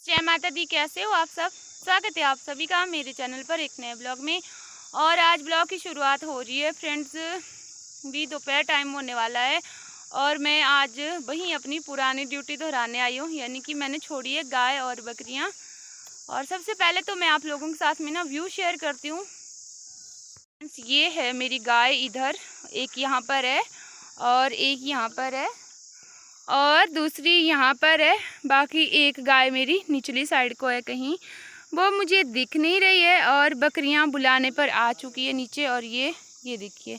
जय माता दी। कैसे हो आप सब? स्वागत है आप सभी का मेरे चैनल पर एक नए ब्लॉग में। और आज ब्लॉग की शुरुआत हो रही है फ्रेंड्स। भी दोपहर टाइम होने वाला है और मैं आज वहीं अपनी पुरानी ड्यूटी दोहराने आई हूँ, यानी कि मैंने छोड़ी है गाय और बकरियाँ। और सबसे पहले तो मैं आप लोगों के साथ में ना व्यू शेयर करती हूँ। ये है मेरी गाय, इधर एक यहाँ पर है और एक यहाँ पर है और दूसरी यहाँ पर है। बाकी एक गाय मेरी निचली साइड को है, कहीं वो मुझे दिख नहीं रही है। और बकरियाँ बुलाने पर आ चुकी है नीचे। और ये देखिए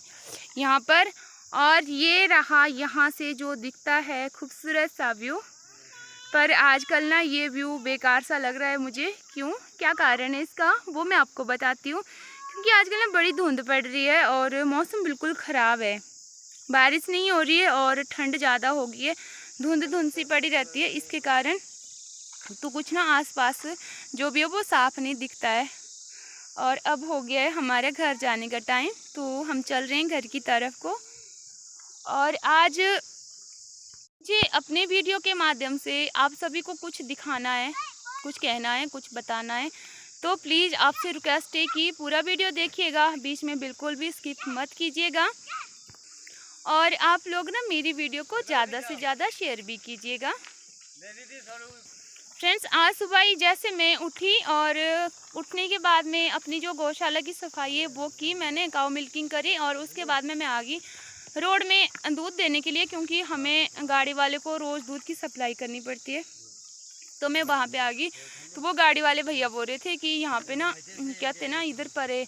यहाँ पर। और ये रहा यहाँ से जो दिखता है खूबसूरत सा व्यू। पर आजकल ना ये व्यू बेकार सा लग रहा है मुझे। क्यों, क्या कारण है इसका, वो मैं आपको बताती हूँ। क्योंकि आजकल ना बड़ी धुंध पड़ रही है और मौसम बिल्कुल ख़राब है। बारिश नहीं हो रही है और ठंड ज़्यादा हो गई है, धुंध सी पड़ी रहती है। इसके कारण तो कुछ ना आसपास जो भी है वो साफ नहीं दिखता है। और अब हो गया है हमारे घर जाने का टाइम, तो हम चल रहे हैं घर की तरफ को। और आज मुझे अपने वीडियो के माध्यम से आप सभी को कुछ दिखाना है, कुछ कहना है, कुछ बताना है। तो प्लीज़ आपसे रिक्वेस्ट है कि पूरा वीडियो देखिएगा, बीच में बिल्कुल भी स्किप मत कीजिएगा। और आप लोग ना मेरी वीडियो को ज़्यादा से ज़्यादा शेयर भी कीजिएगा। फ्रेंड्स, आज सुबह ही जैसे मैं उठी और उठने के बाद में अपनी जो गौशाला की सफाई है वो की मैंने, काऊ मिल्किंग करी। और उसके बाद में मैं आ गई रोड में दूध देने के लिए, क्योंकि हमें गाड़ी वाले को रोज़ दूध की सप्लाई करनी पड़ती है। तो मैं वहाँ पे आ गई। तो वो गाड़ी वाले भैया बोल रहे थे कि यहाँ पे ना कहते ना इधर पर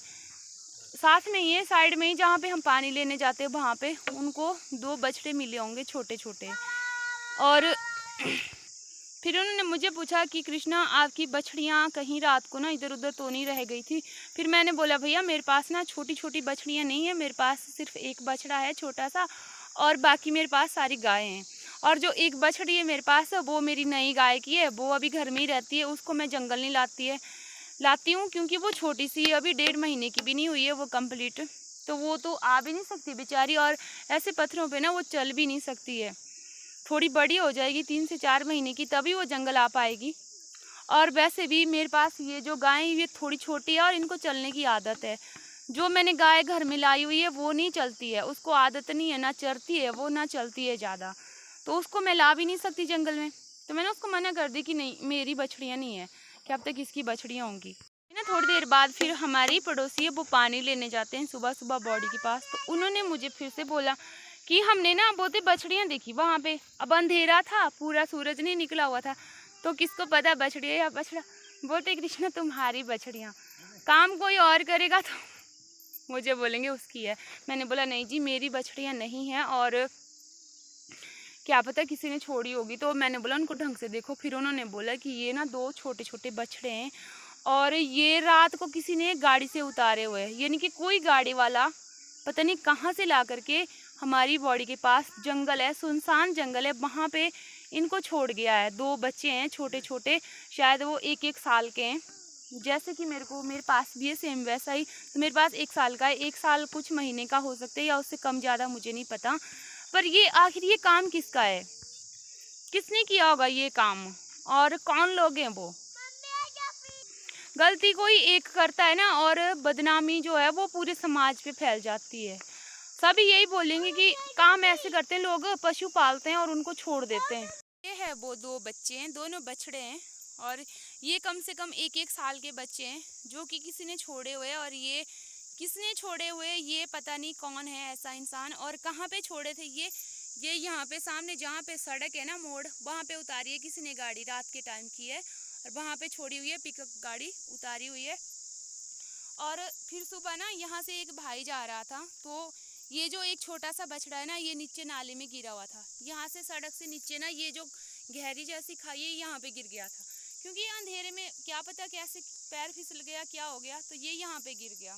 साथ में ही है, साइड में ही, जहाँ पे हम पानी लेने जाते हैं वहाँ पे उनको 2 बछड़े मिले होंगे छोटे छोटे। और फिर उन्होंने मुझे पूछा कि कृष्णा आपकी बछड़ियाँ कहीं रात को ना इधर उधर तो नहीं रह गई थी? फिर मैंने बोला भैया मेरे पास ना छोटी छोटी बछड़ियाँ नहीं है, मेरे पास सिर्फ एक बछड़ा है छोटा सा, और बाकी मेरे पास सारी गायें हैं। और जो एक बछड़ी है मेरे पास वो मेरी नई गाय की है, वो अभी घर में ही रहती है, उसको मैं जंगल नहीं लाती हूँ क्योंकि वो छोटी सी है, अभी 1.5 महीने की भी नहीं हुई है वो कंप्लीट। तो वो तो आ भी नहीं सकती बेचारी, और ऐसे पत्थरों पे ना वो चल भी नहीं सकती है। थोड़ी बड़ी हो जाएगी 3 से 4 महीने की, तभी वो जंगल आ पाएगी। और वैसे भी मेरे पास ये जो गाय ये थोड़ी छोटी है और इनको चलने की आदत है। जो मैंने गाय घर में लाई हुई है वो नहीं चलती है, उसको आदत नहीं है, ना चरती है वो, ना चलती है ज़्यादा। तो उसको मैं ला भी नहीं सकती जंगल में। तो मैंने उसको मना कर दी कि नहीं, मेरी बछड़ियाँ नहीं है, क्या अब तक इसकी बछड़ियाँ होंगी ना। थोड़ी देर बाद फिर हमारी पड़ोसी है वो पानी लेने जाते हैं सुबह सुबह बॉडी के पास। तो उन्होंने मुझे फिर से बोला कि हमने ना बहुते बछड़ियाँ देखी वहाँ पे। अब अंधेरा था, पूरा सूरज नहीं निकला हुआ था, तो किसको पता बछड़ी है या बछड़ा। बोलते कृष्णा तुम्हारी बछड़ियाँ, काम कोई और करेगा तो मुझे बोलेंगे उसकी है। मैंने बोला नहीं जी, मेरी बछड़ियाँ नहीं हैं, और क्या पता किसी ने छोड़ी होगी। तो मैंने बोला उनको ढंग से देखो। फिर उन्होंने बोला कि ये ना 2 छोटे छोटे बछड़े हैं और ये रात को किसी ने गाड़ी से उतारे हुए हैं, यानी कि कोई गाड़ी वाला पता नहीं कहाँ से ला करके हमारी बॉडी के पास जंगल है, सुनसान जंगल है, वहाँ पे इनको छोड़ गया है। 2 बच्चे हैं छोटे छोटे, शायद वो 1-1 साल के हैं, जैसे कि मेरे पास भी है सेम वैसा ही। तो मेरे पास 1 साल का है, 1 साल कुछ महीने का हो सकता है या उससे कम ज़्यादा, मुझे नहीं पता। पर ये आखिर ये काम किसका है, किसने किया होगा ये काम, और कौन लोग हैं वो? गलती कोई एक करता है ना, और बदनामी जो है वो पूरे समाज पे फैल जाती है। सभी यही बोलेंगे कि काम ऐसे करते हैं लोग, पशु पालते हैं और उनको छोड़ देते हैं। ये है वो 2 बच्चे हैं, दोनों बछड़े हैं, और ये कम से कम 1-1 साल के बच्चे हैं जो कि किसी ने छोड़े हुए हैं। और ये किसने छोड़े हुए ये पता नहीं कौन है ऐसा इंसान, और कहाँ पे छोड़े थे ये यहाँ पे सामने जहाँ पे सड़क है ना, मोड़, वहाँ पे उतारी है किसी ने गाड़ी, रात के टाइम की है, और वहाँ पे छोड़ी हुई है, पिकअप गाड़ी उतारी हुई है। और फिर सुबह ना यहाँ से एक भाई जा रहा था, तो ये जो एक छोटा सा बछड़ा है ना, ये नीचे नाले में गिरा हुआ था। यहाँ से सड़क से नीचे ना ये जो गहरी जैसी खाई है यहाँ पे गिर गया था, क्योंकि अंधेरे में क्या पता कैसे पैर फिसल गया, क्या हो गया, तो ये यहाँ पे गिर गया।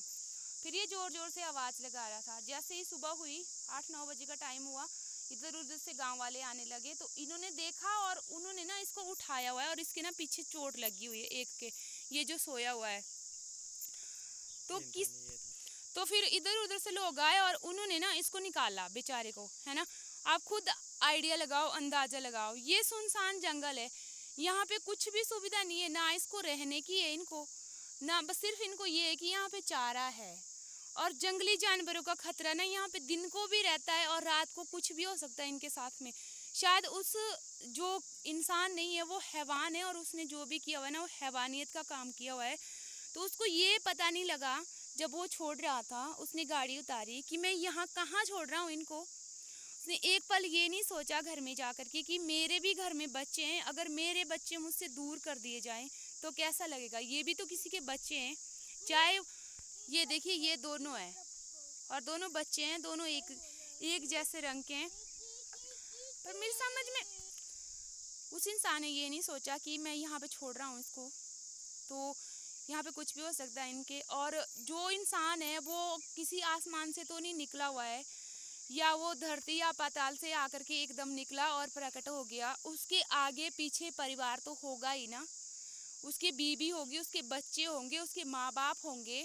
फिर ये जोर जोर से आवाज़ लगा रहा था। जैसे ही सुबह हुई, 8-9 बजे का टाइम हुआ, इधर उधर से गांव वाले आने लगे, तो इन्होंने देखा और उन्होंने ना इसको उठाया हुआ है, और इसके ना पीछे चोट लगी हुई है एक के, ये जो सोया हुआ है। तो फिर इधर उधर से लोग आए और उन्होंने ना इसको निकाला बेचारे को, है ना। आप खुद आइडिया लगाओ, अंदाजा लगाओ, ये सुनसान जंगल है, यहाँ पे कुछ भी सुविधा नहीं है, ना इसको रहने की है इनको, ना बस सिर्फ इनको ये है कि यहाँ पे चारा है। और जंगली जानवरों का खतरा ना यहाँ पे दिन को भी रहता है और रात को कुछ भी हो सकता है इनके साथ में। शायद उस जो इंसान नहीं है वो हैवान है, और उसने जो भी किया हुआ है ना वो हैवानियत का काम किया हुआ है। तो उसको ये पता नहीं लगा, जब वो छोड़ रहा था उसने गाड़ी उतारी कि मैं यहाँ कहाँ छोड़ रहा हूँ इनको। उसने एक पल ये नहीं सोचा घर में जाकर के कि मेरे भी घर में बच्चे हैं, अगर मेरे बच्चे मुझसे दूर कर दिए जाएं तो कैसा लगेगा। ये भी तो किसी के बच्चे हैं, चाहे ये देखिए ये दोनों हैं और दोनों बच्चे हैं, दोनों एक जैसे रंग के हैं। पर मेरी समझ में उस इंसान ने ये नहीं सोचा कि मैं यहाँ पे छोड़ रहा हूँ इसको, तो यहाँ पे कुछ भी हो सकता है इनके। और जो इंसान है वो किसी आसमान से तो नहीं निकला हुआ है, या वो धरती या पाताल से आकर के एकदम निकला और प्रकट हो गया। उसके आगे पीछे परिवार तो होगा ही ना, उसकी बीवी होगी, उसके बच्चे होंगे, उसके माँ बाप होंगे।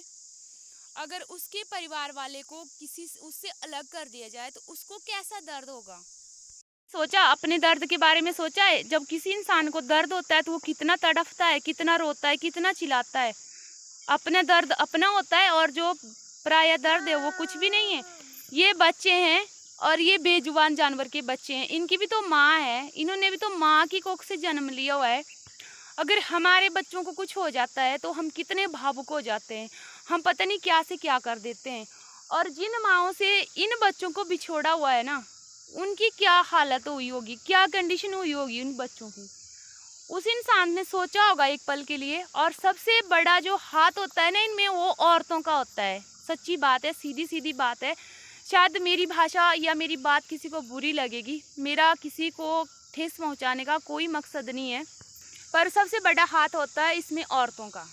अगर उसके परिवार वाले को किसी उससे अलग कर दिया जाए तो उसको कैसा दर्द होगा। सोचा अपने दर्द के बारे में सोचा है? जब किसी इंसान को दर्द होता है तो वो कितना तड़फता है, कितना रोता है, कितना चिल्लाता है। अपना दर्द अपना होता है और जो पराया दर्द है वो कुछ भी नहीं है। ये बच्चे हैं और ये बेजुबान जानवर के बच्चे हैं, इनकी भी तो माँ है, इन्होंने भी तो माँ की कोख से जन्म लिया हुआ है। अगर हमारे बच्चों को कुछ हो जाता है तो हम कितने भावुक हो जाते हैं, हम पता नहीं क्या से क्या कर देते हैं। और जिन माँओं से इन बच्चों को बिछोड़ा हुआ है ना, उनकी क्या हालत हुई होगी, क्या कंडीशन हुई होगी उन बच्चों की। उस इंसान ने सोचा होगा एक पल के लिए। और सबसे बड़ा जो हाथ होता है ना इनमें, वो औरतों का होता है। सच्ची बात है, सीधी सीधी बात है। शायद मेरी भाषा या मेरी बात किसी को बुरी लगेगी, मेरा किसी को ठेस पहुंचाने का कोई मकसद नहीं है, पर सबसे बड़ा हाथ होता है इसमें औरतों का।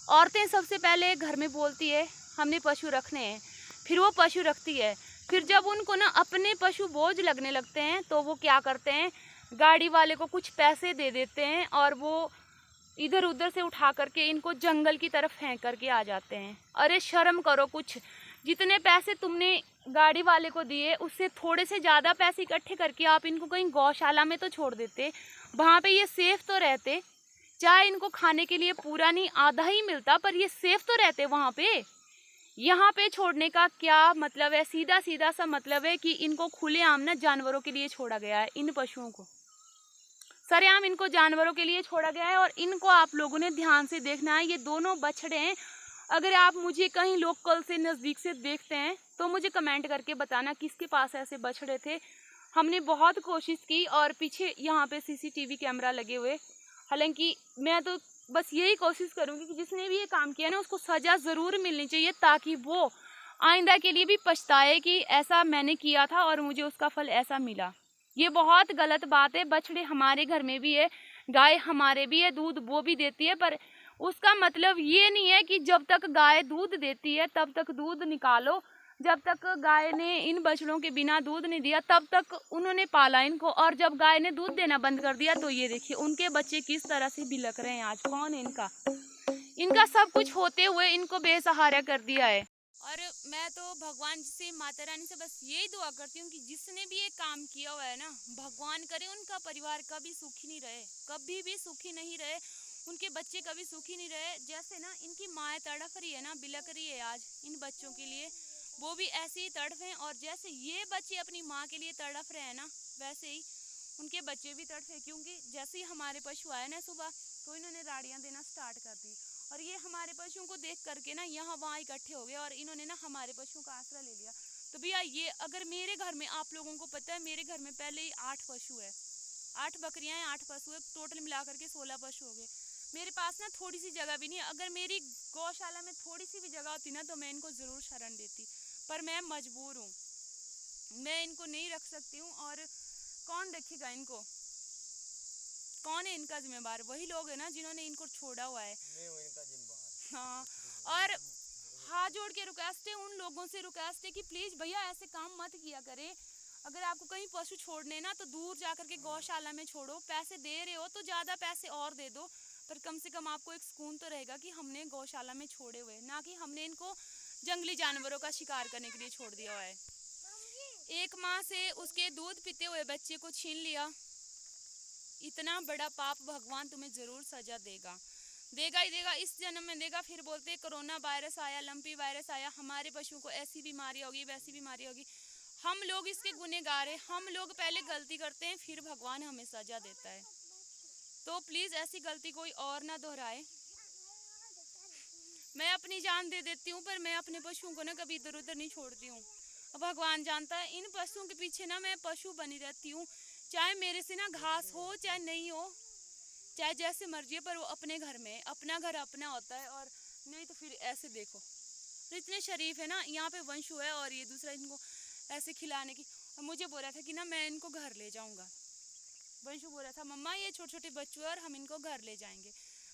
औरतें सबसे पहले घर में बोलती है हमने पशु रखने हैं, फिर वो पशु रखती है। फिर जब उनको ना अपने पशु बोझ लगने लगते हैं तो वो क्या करते हैं, गाड़ी वाले को कुछ पैसे दे देते हैं और वो इधर उधर से उठा करके इनको जंगल की तरफ फेंक करके आ जाते हैं। अरे शर्म करो कुछ, जितने पैसे तुमने गाड़ी वाले को दिए उससे थोड़े से ज़्यादा पैसे इकट्ठे करके आप इनको कहीं गौशाला में तो छोड़ देते, वहाँ पे ये सेफ तो रहते। चाहे इनको खाने के लिए पूरा नहीं आधा ही मिलता, पर ये सेफ तो रहते वहाँ पे। यहाँ पे छोड़ने का क्या मतलब है, सीधा सीधा सा मतलब है कि इनको खुलेआम ना जानवरों के लिए छोड़ा गया है। इन पशुओं को सरेआम इनको जानवरों के लिए छोड़ा गया है। और इनको आप लोगों ने ध्यान से देखना है, ये दोनों बछड़े हैं। अगर आप मुझे कहीं लोकल से नज़दीक से देखते हैं तो मुझे कमेंट करके बताना किसके पास ऐसे बछड़े थे। हमने बहुत कोशिश की और पीछे यहाँ पे सीसीटीवी कैमरा लगे हुए। हालांकि मैं तो बस यही कोशिश करूँगी कि जिसने भी ये काम किया ना उसको सज़ा ज़रूर मिलनी चाहिए, ताकि वो आइंदा के लिए भी पछताए कि ऐसा मैंने किया था और मुझे उसका फल ऐसा मिला। ये बहुत गलत बात है। बछड़े हमारे घर में भी है, गाय हमारे भी है, दूध वो भी देती है, पर उसका मतलब ये नहीं है कि जब तक गाय दूध देती है तब तक दूध निकालो। जब तक गाय ने इन बछड़ों के बिना दूध नहीं दिया तब तक उन्होंने पाला इनको, और जब गाय ने दूध देना बंद कर दिया तो ये देखिए उनके बच्चे किस तरह से बिलक रहे हैं। आज कौन है इनका सब कुछ होते हुए इनको बेसहारा कर दिया है। और मैं तो भगवान से, माता रानी से बस यही दुआ करती हूँ कि जिसने भी ये काम किया हुआ है ना, भगवान करे उनका परिवार कभी सुखी नहीं रहे, कभी भी सुखी नहीं रहे, उनके बच्चे कभी सुखी नहीं रहे। जैसे ना इनकी माँ तड़फ रही है ना, बिलक रही है आज इन बच्चों के लिए, वो भी ऐसे ही तड़फें। और जैसे ये बच्चे अपनी माँ के लिए तड़फ रहे हैं ना, वैसे ही उनके बच्चे भी तड़फे। क्योंकि जैसे ही हमारे पशु आए ना सुबह तो इन्होंने राड़ियाँ देना स्टार्ट कर दी, और ये हमारे पशुओं को देख करके ना यहाँ वहाँ इकट्ठे हो गए और इन्होंने ना हमारे पशुओं का आसरा ले लिया। तो भैया ये अगर मेरे घर में, आप लोगों को पता है मेरे घर में पहले ही 8 पशु है, 8 बकरियां हैं, 8 पशु है, टोटल मिलाकर के 16 पशु हो गए। मेरे पास ना थोड़ी सी जगह भी नहीं है। अगर मेरी गौशाला में थोड़ी सी भी जगह होती ना तो मैं इनको ज़रूर शरण देती, पर मैं मजबूर हूँ, मैं इनको नहीं रख सकती हूँ। और कौन रखेगा इनको, कौन है इनका जिम्मेदार? वही लोग है ना जिन्होंने इनको छोड़ा हुआ है। मैं हूं इनका जिम्मेदार। हाँ, और हाथ जोड़ के रिक्वेस्ट है उन लोगों से, रिक्वेस्ट है कि प्लीज़ भैया ऐसे काम मत किया करें। अगर आपको कहीं पशु छोड़ने ना तो दूर जाकर के गौशाला में छोड़ो। पैसे दे रहे हो तो ज़्यादा पैसे और दे दो, पर कम से कम आपको एक सुकून तो रहेगा कि हमने गौशाला में छोड़े हुए, ना कि हमने इनको जंगली जानवरों का शिकार करने के लिए छोड़ दिया हुआ है। एक माँ से उसके दूध पीते हुए बच्चे को छीन लिया, इतना बड़ा पाप भगवान तुम्हें ज़रूर सज़ा देगा, देगा ही देगा, इस जन्म में देगा। फिर बोलते कोरोना वायरस आया, लंपी वायरस आया, हमारे पशुओं को ऐसी बीमारी होगी, वैसी बीमारी होगी। हम लोग इसके गुनहगार हैं, हम लोग पहले गलती करते हैं, फिर भगवान हमें सज़ा देता है। तो प्लीज़ ऐसी गलती कोई और ना दोहराए। मैं अपनी जान दे देती हूँ, पर मैं अपने पशुओं को ना कभी इधर उधर नहीं छोड़ती हूँ। भगवान जानता है, इन पशुओं के पीछे ना मैं पशु बनी रहती हूँ, चाहे मेरे से ना घास हो चाहे नहीं हो, चाहे जैसे मर्जी है, पर वो अपने घर में, अपना घर अपना होता है। और नहीं तो फिर ऐसे देखो, तो इतने शरीफ है ना, यहाँ पे वंशु है और ये दूसरा इनको ऐसे खिलाने की। और मुझे बोल रहा था कि ना मैं इनको घर ले जाऊँगा, वंशु बोल रहा था मम्मा ये छोटे छोटे बच्चों है और हम इनको घर ले जाएंगे।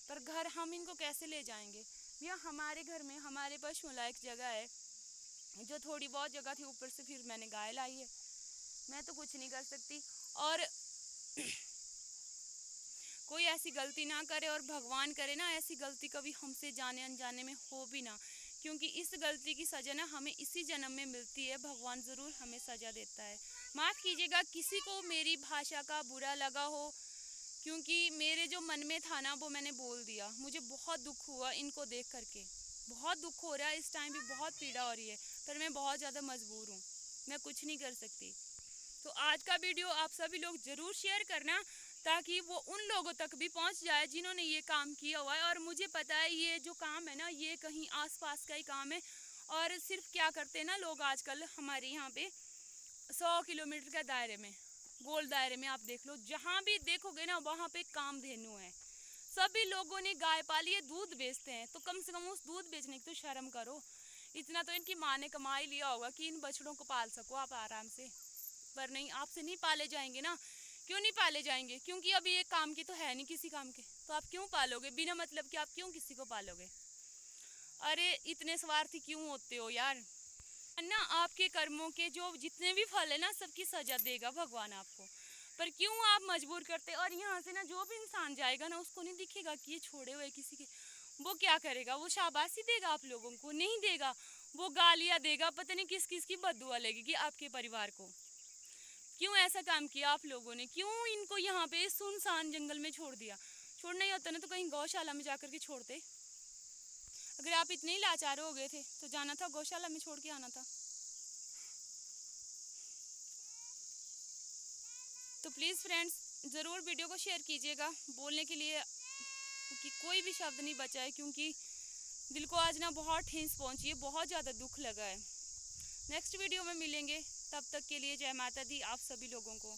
पर घर हम इनको कैसे ले जाएंगे भैया? हमारे घर में हमारे पशुओं लायक जगह है, जो थोड़ी बहुत जगह थी, ऊपर से फिर मैंने गाय लाई है, मैं तो कुछ नहीं कर सकती। और कोई ऐसी गलती ना करे, और भगवान करे ना ऐसी गलती कभी हमसे जाने अनजाने में हो भी ना, क्योंकि इस गलती की सज़ा ना हमें इसी जन्म में मिलती है। भगवान ज़रूर हमें सज़ा देता है। माफ़ कीजिएगा किसी को मेरी भाषा का बुरा लगा हो, क्योंकि मेरे जो मन में था ना वो मैंने बोल दिया। मुझे बहुत दुख हुआ इनको देख करके, बहुत दुख हो रहा है, इस टाइम भी बहुत पीड़ा हो रही है, पर मैं बहुत ज़्यादा मजबूर हूँ, मैं कुछ नहीं कर सकती। तो आज का वीडियो आप सभी लोग ज़रूर शेयर करना, ताकि वो उन लोगों तक भी पहुंच जाए जिन्होंने ये काम किया हुआ है। और मुझे पता है ये जो काम है ना, ये कहीं आसपास का ही काम है। और सिर्फ क्या करते हैं ना लोग आजकल हमारे यहाँ पे 100 किलोमीटर के दायरे में, गोल दायरे में आप देख लो, जहाँ भी देखोगे ना वहाँ पे कामधेनु है। सभी लोगों ने गाय पाली है, दूध बेचते हैं, तो कम से कम उस दूध बेचने की तो शर्म करो। इतना तो इनकी माँ ने कमा ही लिया होगा कि इन बछड़ों को पाल सको आप आराम से। पर नहीं, आपसे नहीं पाले जाएंगे ना। क्यों नहीं पाले जाएंगे? क्योंकि अभी ये काम की तो है नहीं किसी काम के, तो आप क्यों पालोगे? बिना मतलब कि आप क्यों किसी को पालोगे? अरे इतने स्वार्थी क्यों होते हो यार? ना आपके कर्मों के जो जितने भी फल है ना, सबकी सजा देगा भगवान आपको। पर क्यों आप मजबूर करते? और यहाँ से ना जो भी इंसान जाएगा ना, उसको नहीं दिखेगा कि ये छोड़े हुए किसी के, वो क्या करेगा? वो शाबाशी देगा आप लोगों को? नहीं देगा, वो गालियाँ देगा, पता नहीं किस किस की बद्दुआ लगेगी आपके परिवार को। क्यों ऐसा काम किया आप लोगों ने? क्यों इनको यहाँ पे सुनसान जंगल में छोड़ दिया? छोड़ना ही होता ना तो कहीं गौशाला में जाकर के छोड़ते। अगर आप इतने ही लाचार हो गए थे तो जाना था गौशाला में, छोड़ के आना था। तो प्लीज़ फ्रेंड्स ज़रूर वीडियो को शेयर कीजिएगा। बोलने के लिए कि कोई भी शब्द नहीं बचा है, क्योंकि दिल को आज ना बहुत ठेस पहुँची है, बहुत ज़्यादा दुख लगा है। नेक्स्ट वीडियो में मिलेंगे, तब तक के लिए जय माता दी आप सभी लोगों को।